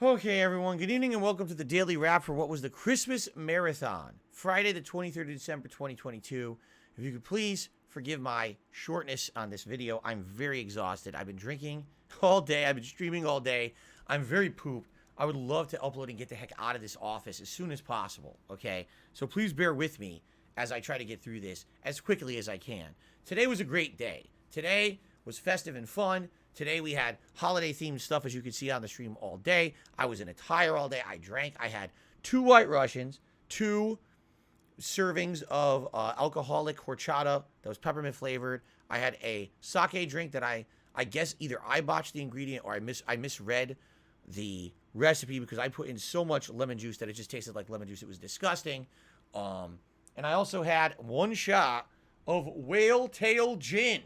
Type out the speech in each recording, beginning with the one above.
Okay, everyone, good evening and welcome to the daily wrap for what was the Christmas Marathon, Friday the 23rd of December 2022. If you could please forgive my shortness on this video, I'm very exhausted. I've been drinking all day, I've been streaming all day, I'm very pooped. I would love to upload and get the heck out of this office as soon as possible, okay? So please bear with me as I try to get through this as quickly as I can. Today was a great day. Today was festive and fun. Today we had holiday-themed stuff, as you can see on the stream all day. I was in a tire all day. I drank. I had 2 White Russians, 2 servings of alcoholic horchata that was peppermint-flavored. I had a sake drink that I guess either I botched the ingredient or I misread the recipe because I put in so much lemon juice that it just tasted like lemon juice. It was disgusting. And I also had 1 shot of whale tail gin.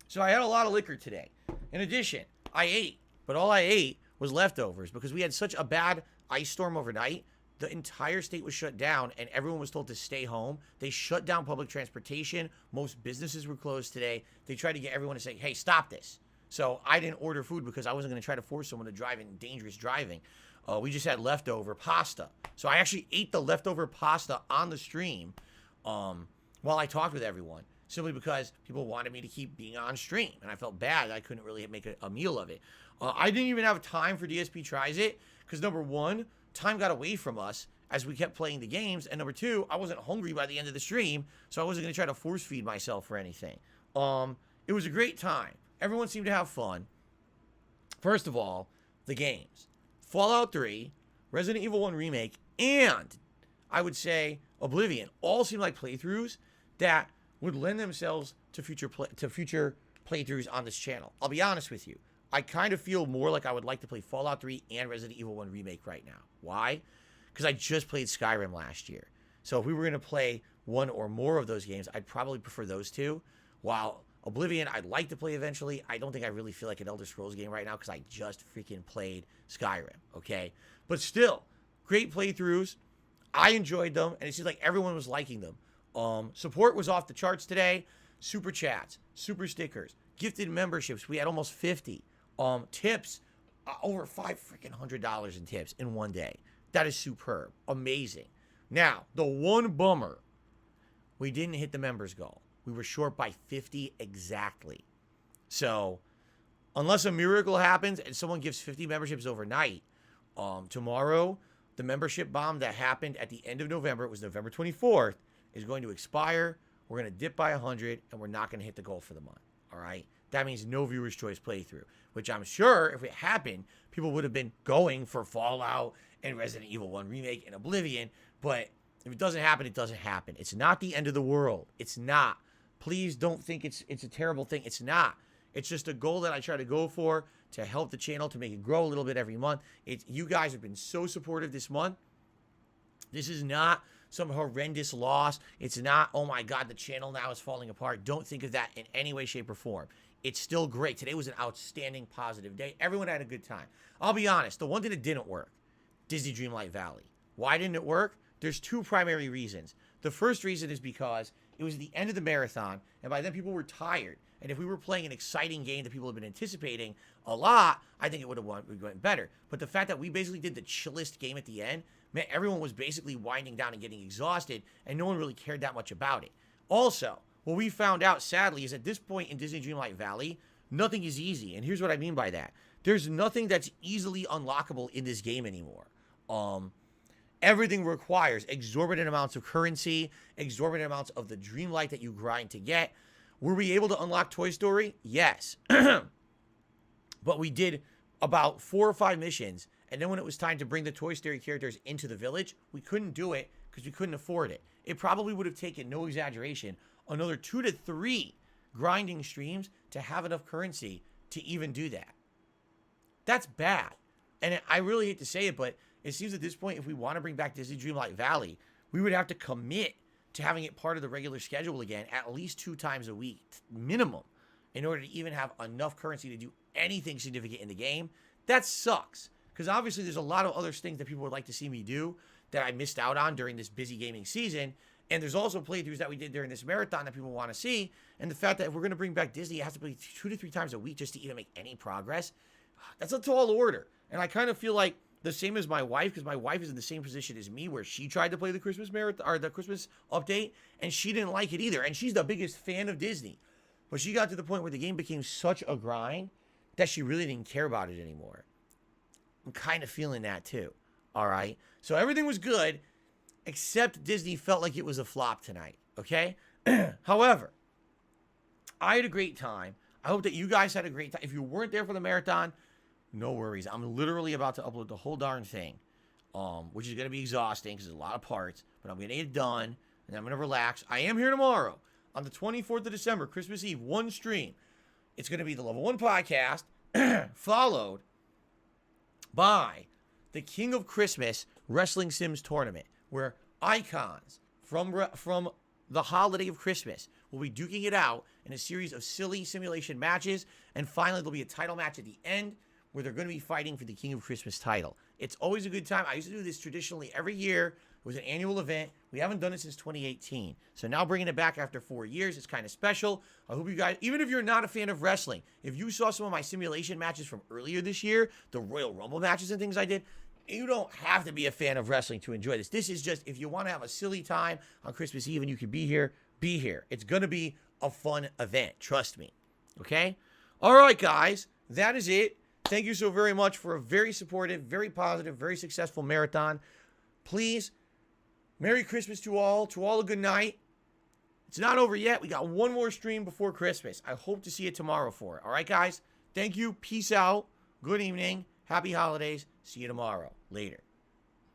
So I had a lot of liquor today. In addition, I ate, but all I ate was leftovers because we had such a bad ice storm overnight. The entire state was shut down and everyone was told to stay home. They shut down public transportation. Most businesses were closed today. They tried to get everyone to say, hey, stop this. So I didn't order food because I wasn't going to try to force someone to drive in dangerous driving. We just had leftover pasta. So I actually ate the leftover pasta on the stream while I talked with everyone. Simply because people wanted me to keep being on stream. And I felt bad I couldn't really make a meal of it. I didn't even have time for DSP Tries It. Because number 1, time got away from us as we kept playing the games. And number 2, I wasn't hungry by the end of the stream. So I wasn't going to try to force feed myself or anything. It was a great time. Everyone seemed to have fun. First of all, the games. Fallout 3, Resident Evil 1 Remake, and I would say Oblivion all seemed like playthroughs that would lend themselves to future playthroughs on this channel. I'll be honest with you. I kind of feel more like I would like to play Fallout 3 and Resident Evil 1 Remake right now. Why? Because I just played Skyrim last year. So if we were going to play one or more of those games, I'd probably prefer those two. While Oblivion, I'd like to play eventually. I don't think I really feel like an Elder Scrolls game right now because I just freaking played Skyrim, okay? But still, great playthroughs. I enjoyed them, and it seems like everyone was liking them. Support was off the charts today. Super chats, super stickers, gifted memberships. We had almost 50. Tips, over $500 in tips in one day. That is superb. Amazing. Now, the one bummer, we didn't hit the members goal. We were short by 50 exactly. So, unless a miracle happens and someone gives 50 memberships overnight, tomorrow, the membership bomb that happened at the end of November, it was November 24th, is going to expire. We're going to dip by 100, and we're not going to hit the goal for the month. All right? That means no viewer's choice playthrough, which I'm sure if it happened, people would have been going for Fallout and Resident Evil 1 Remake and Oblivion. But if it doesn't happen, it doesn't happen. It's not the end of the world. It's not. Please don't think it's a terrible thing. It's not. It's just a goal that I try to go for to help the channel, to make it grow a little bit every month. You guys have been so supportive this month. This is not some horrendous loss. It's not, oh my God, the channel now is falling apart. Don't think of that in any way, shape, or form. It's still great. Today was an outstanding, positive day. Everyone had a good time. I'll be honest, the one thing that didn't work, Disney Dreamlight Valley. Why didn't it work? There's 2 primary reasons. The first reason is because it was the end of the marathon, and by then people were tired. And if we were playing an exciting game that people have been anticipating a lot, I think it would have went better. But the fact that we basically did the chillest game at the end, man, everyone was basically winding down and getting exhausted, and no one really cared that much about it. Also, what we found out, sadly, is at this point in Disney Dreamlight Valley, nothing is easy. And here's what I mean by that. There's nothing that's easily unlockable in this game anymore. Everything requires exorbitant amounts of currency, exorbitant amounts of the Dreamlight that you grind to get. Were we able to unlock Toy Story? Yes. But we did about 4 or 5 missions, and then when it was time to bring the Toy Story characters into the village, we couldn't do it because we couldn't afford it. It probably would have taken, no exaggeration, another 2 to 3 grinding streams to have enough currency to even do that. That's bad. And I really hate to say it, but it seems at this point, if we want to bring back Disney Dreamlight Valley, we would have to commit to having it part of the regular schedule again at least 2 times a week, minimum, in order to even have enough currency to do anything significant in the game. That sucks, because obviously there's a lot of other things that people would like to see me do that I missed out on during this busy gaming season, and there's also playthroughs that we did during this marathon that people want to see, and the fact that if we're going to bring back Disney, it has to play 2 to 3 times a week just to even make any progress, that's a tall order. And I kind of feel like the same as my wife, because my wife is in the same position as me, where she tried to play the Christmas marathon or the Christmas update, and she didn't like it either. And she's the biggest fan of Disney, but she got to the point where the game became such a grind that she really didn't care about it anymore. I'm kind of feeling that too. All right. So everything was good, except Disney felt like it was a flop tonight. Okay. However, I had a great time. I hope that you guys had a great time. If you weren't there for the marathon, no worries. I'm literally about to upload the whole darn thing, which is going to be exhausting because there's a lot of parts, but I'm going to get it done, and I'm going to relax. I am here tomorrow on the 24th of December, Christmas Eve, one stream. It's going to be the Level 1 podcast, followed by the King of Christmas Wrestling Sims Tournament, where icons from the holiday of Christmas will be duking it out in a series of silly simulation matches, and finally there'll be a title match at the end where they're going to be fighting for the King of Christmas title. It's always a good time. I used to do this traditionally every year. It was an annual event. We haven't done it since 2018. So now bringing it back after 4 years, it's kind of special. I hope you guys, even if you're not a fan of wrestling, if you saw some of my simulation matches from earlier this year, the Royal Rumble matches and things I did, you don't have to be a fan of wrestling to enjoy this. This is just, if you want to have a silly time on Christmas Eve and you can be here, be here. It's going to be a fun event. Trust me. Okay? All right, guys. That is it. Thank you so very much for a very supportive, very positive, very successful marathon. Please, Merry Christmas to all a good night. It's not over yet. We got one more stream before Christmas. I hope to see you tomorrow for it. All right, guys? Thank you. Peace out. Good evening. Happy holidays. See you tomorrow. Later.